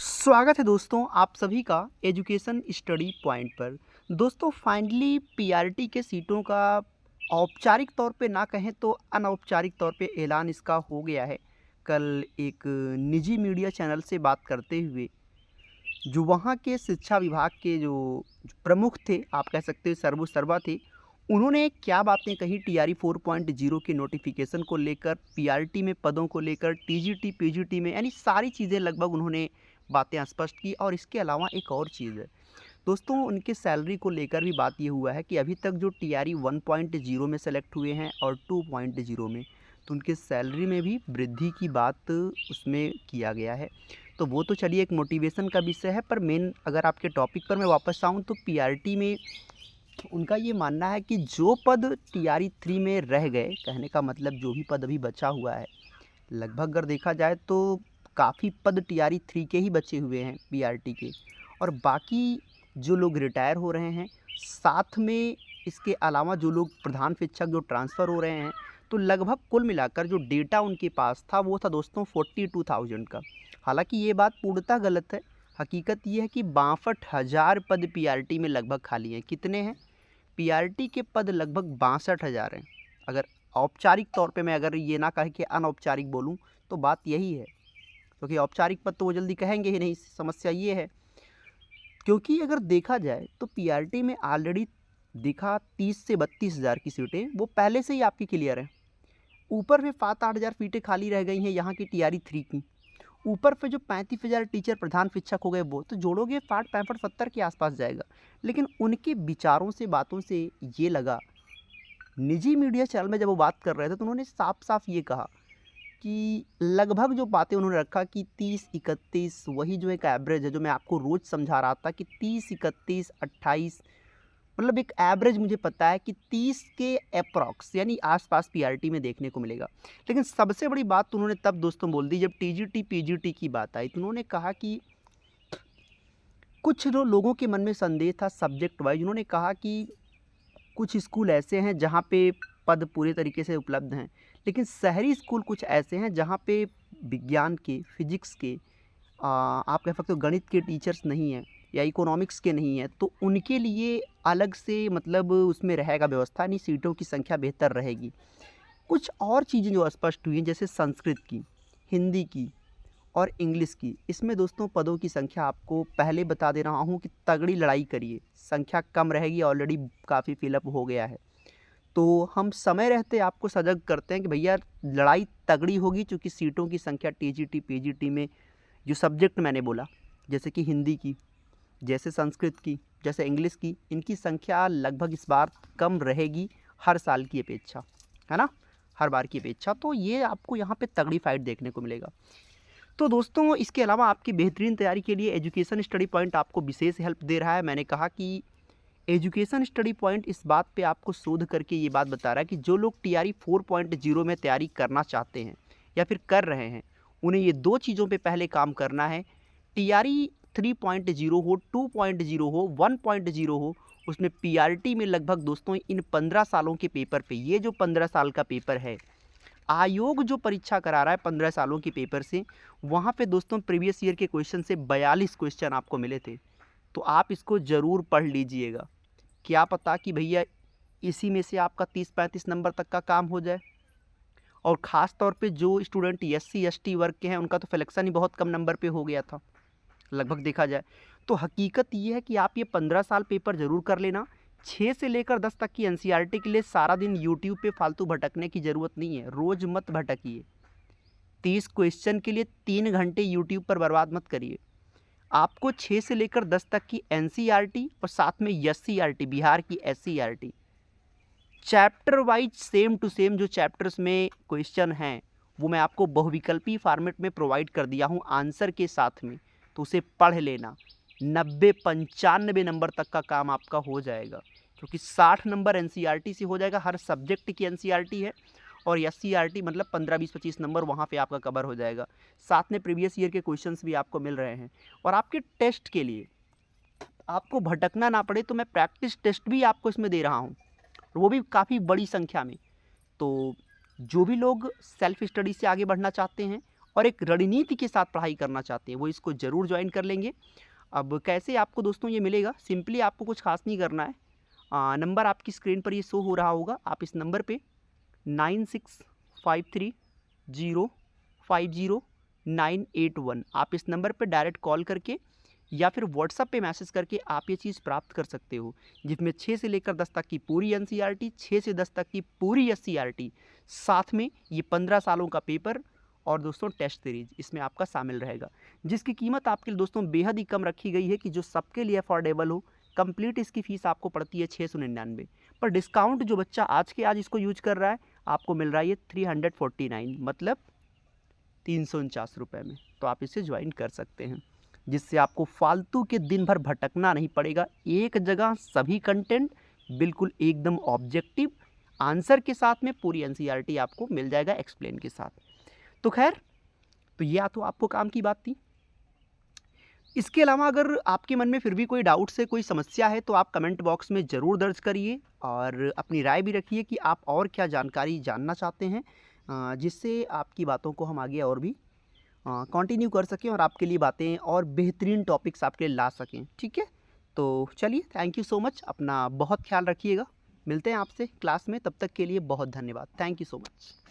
स्वागत है दोस्तों आप सभी का एजुकेशन स्टडी पॉइंट पर। दोस्तों फाइनली पीआरटी के सीटों का औपचारिक तौर पे ना कहें तो अनौपचारिक तौर पे ऐलान इसका हो गया है। कल एक निजी मीडिया चैनल से बात करते हुए जो वहाँ के शिक्षा विभाग के जो प्रमुख थे, आप कह सकते हो सर्वा थे, उन्होंने क्या बातें कही टीआरई 4.0 के नोटिफिकेशन को लेकर, पीआरटी में पदों को लेकर, टीजीटी पीजीटी में, यानी सारी चीज़ें लगभग उन्होंने बातें स्पष्ट की। और इसके अलावा एक और चीज़ है दोस्तों, उनके सैलरी को लेकर भी बात ये हुआ है कि अभी तक जो टीआरई 1.0 में सेलेक्ट हुए हैं और 2.0 में, तो उनके सैलरी में भी वृद्धि की बात उसमें किया गया है। तो वो तो चलिए एक मोटिवेशन का विषय है, पर मेन अगर आपके टॉपिक पर मैं वापस आऊँ तो पीआरटी में उनका ये मानना है कि जो पद टीआरई 3 में रह गए, कहने का मतलब जो भी पद अभी बचा हुआ है, लगभग अगर देखा जाए तो काफ़ी पद टीआरई 3 के ही बचे हुए हैं पीआरटी के, और बाकी जो लोग रिटायर हो रहे हैं, साथ में इसके अलावा जो लोग प्रधान शिक्षक जो ट्रांसफ़र हो रहे हैं, तो लगभग कुल मिलाकर जो डेटा उनके पास था वो था दोस्तों 42,000 का। हालांकि ये बात पूर्णतः गलत है। हकीकत ये है कि 62,000 पद पीआरटी में लगभग खाली हैं। कितने हैं? पीआरटी के पद लगभग 62,000 हैं। अगर औपचारिक तौर पे मैं अगर ये ना कहे कि अनौपचारिक बोलूँ तो बात यही है, क्योंकि औपचारिक पद तो वो जल्दी कहेंगे ही नहीं। समस्या ये है, क्योंकि अगर देखा जाए तो पीआरटी में ऑलरेडी देखा 30 से 32,000 की सीटें वो पहले से ही आपकी क्लियर हैं। ऊपर में 7-8,000 सीटें खाली रह गई हैं यहाँ की टीआरई 3 की। ऊपर पे जो 35,000 टीचर प्रधान शिक्षक हो गए, वो तो जोड़ोगे 60, 65, 70 के आसपास जाएगा। लेकिन उनके विचारों से, बातों से ये लगा, निजी मीडिया चैनल में जब वो बात कर रहे थे तो उन्होंने साफ साफ ये कहा कि लगभग जो बातें उन्होंने रखा कि 30-31 वही जो एक एवरेज है, जो मैं आपको रोज़ समझा रहा था कि 30-31-28, मतलब एक एवरेज मुझे पता है कि 30 के अप्रॉक्स यानी आसपास पीआरटी में देखने को मिलेगा। लेकिन सबसे बड़ी बात तो उन्होंने तब दोस्तों बोल दी जब टीजीटी पीजीटी की बात आई। तो उन्होंने कहा कि कुछ जो लोगों के मन में संदेह था सब्जेक्ट वाइज, उन्होंने कहा कि कुछ स्कूल ऐसे हैं जहाँ पे पद पूरे तरीके से उपलब्ध हैं, लेकिन शहरी स्कूल कुछ ऐसे हैं जहाँ पे विज्ञान के, फिजिक्स के, आप कह सकते हो गणित के टीचर्स नहीं हैं या इकोनॉमिक्स के नहीं हैं, तो उनके लिए अलग से मतलब उसमें रहेगा व्यवस्था, नहीं सीटों की संख्या बेहतर रहेगी। कुछ और चीज़ें जो स्पष्ट हुई हैं, जैसे संस्कृत की, हिंदी की और इंग्लिश की, इसमें दोस्तों पदों की संख्या आपको पहले बता दे रहा हूँ कि तगड़ी लड़ाई करिए, संख्या कम रहेगी, ऑलरेडी काफ़ी फिलअप हो गया है। तो हम समय रहते आपको सजग करते हैं कि भैया लड़ाई तगड़ी होगी, चूँकि सीटों की संख्या टीजीटी पीजीटी में जो सब्जेक्ट मैंने बोला, जैसे कि हिंदी की, जैसे संस्कृत की, जैसे इंग्लिश की, इनकी संख्या लगभग इस बार कम रहेगी हर साल की अपेक्षा, है ना, हर बार की अपेक्षा। तो ये आपको यहाँ पे तगड़ी फाइट देखने को मिलेगा। तो दोस्तों इसके अलावा आपकी बेहतरीन तैयारी के लिए एजुकेशन स्टडी पॉइंट आपको विशेष हेल्प दे रहा है। मैंने कहा कि एजुकेशन स्टडी पॉइंट इस बात पे आपको शोध करके ये बात बता रहा है कि जो लोग टीआरई 4.0 में तैयारी करना चाहते हैं या फिर कर रहे हैं, उन्हें ये दो चीज़ों पे पहले काम करना है। टीआरई 3.0 हो, 2.0 हो, 1.0 हो, उसमें पीआरटी में लगभग दोस्तों इन 15 सालों के पेपर पे, ये जो 15 साल का पेपर है, आयोग जो परीक्षा करा रहा है 15 सालों के पेपर से, वहाँ पे दोस्तों प्रीवियस ईयर के क्वेश्चन से 42 क्वेश्चन आपको मिले थे। तो आप इसको ज़रूर पढ़ लीजिएगा, क्या पता कि भैया इसी में से आपका 30-35 नंबर तक का काम हो जाए। और ख़ास तौर पे जो स्टूडेंट एससी एसटी वर्ग के हैं, उनका तो सिलेक्शन ही बहुत कम नंबर पे हो गया था लगभग देखा जाए। तो हकीकत ये है कि आप ये 15 साल पेपर ज़रूर कर लेना। 6 से लेकर 10 तक की एनसीईआरटी के लिए सारा दिन यूट्यूब पे फालतू भटकने की ज़रूरत नहीं है, रोज़ मत भटकिए। 30 क्वेश्चन के लिए 3 घंटे यूट्यूब पर बर्बाद मत करिए। आपको 6 से लेकर 10 तक की एनसीईआरटी और साथ में एससीईआरटी, बिहार की SCERT, chapter wise same to same जो चैप्टर्स में क्वेश्चन हैं, वो मैं आपको बहुविकल्पी फॉर्मेट में प्रोवाइड कर दिया हूँ आंसर के साथ में, तो उसे पढ़ लेना। 90-95 नंबर तक का काम आपका हो जाएगा, क्योंकि 60 नंबर एनसीईआरटी से हो जाएगा, हर सब्जेक्ट की एनसीईआरटी है, और एससीईआरटी मतलब 15-20-25 नंबर वहाँ पे आपका कवर हो जाएगा। साथ में प्रीवियस ईयर के क्वेश्चंस भी आपको मिल रहे हैं। और आपके टेस्ट के लिए आपको भटकना ना पड़े, तो मैं प्रैक्टिस टेस्ट भी आपको इसमें दे रहा हूँ, वो भी काफ़ी बड़ी संख्या में। तो जो भी लोग सेल्फ स्टडी से आगे बढ़ना चाहते हैं और एक रणनीति के साथ पढ़ाई करना चाहते हैं वो इसको ज़रूर ज्वाइन कर लेंगे। अब कैसे आपको दोस्तों ये मिलेगा, सिंपली आपको कुछ खास नहीं करना है। नंबर आपकी स्क्रीन पर ये शो हो रहा होगा, आप इस नंबर पे 9653050981 आप इस नंबर पे डायरेक्ट कॉल करके या फिर व्हाट्सएप पे मैसेज करके आप ये चीज़ प्राप्त कर सकते हो, जिसमें 6 से लेकर 10 तक की पूरी एनसीईआरटी, 6 से 10 तक की पूरी एससीईआरटी, साथ में ये 15 सालों का पेपर और दोस्तों टेस्ट सीरीज इसमें आपका शामिल रहेगा, जिसकी कीमत आपके लिए दोस्तों बेहद ही कम रखी गई है कि जो सबके लिए अफोर्डेबल हो। कंप्लीट इसकी फ़ीस आपको पड़ती है 699, पर डिस्काउंट जो बच्चा आज के आज इसको यूज कर रहा है आपको मिल रहा है ये 349, मतलब 349 रुपये में। तो आप इसे ज्वाइन कर सकते हैं, जिससे आपको फालतू के दिन भर भटकना नहीं पड़ेगा। एक जगह सभी कंटेंट बिल्कुल एकदम ऑब्जेक्टिव आंसर के साथ में पूरी एनसीईआरटी आपको मिल जाएगा एक्सप्लेन के साथ। तो खैर, तो ये तो आपको काम की बात थी। इसके अलावा अगर आपके मन में फिर भी कोई डाउट्स है, कोई समस्या है, तो आप कमेंट बॉक्स में ज़रूर दर्ज करिए और अपनी राय भी रखिए कि आप और क्या जानकारी जानना चाहते हैं, जिससे आपकी बातों को हम आगे और भी कंटिन्यू कर सकें और आपके लिए बातें और बेहतरीन टॉपिक्स आपके लिए ला सकें। ठीक है, तो चलिए, थैंक यू सो मच, अपना बहुत ख्याल रखिएगा। मिलते हैं आपसे क्लास में, तब तक के लिए बहुत धन्यवाद। Thank you so much.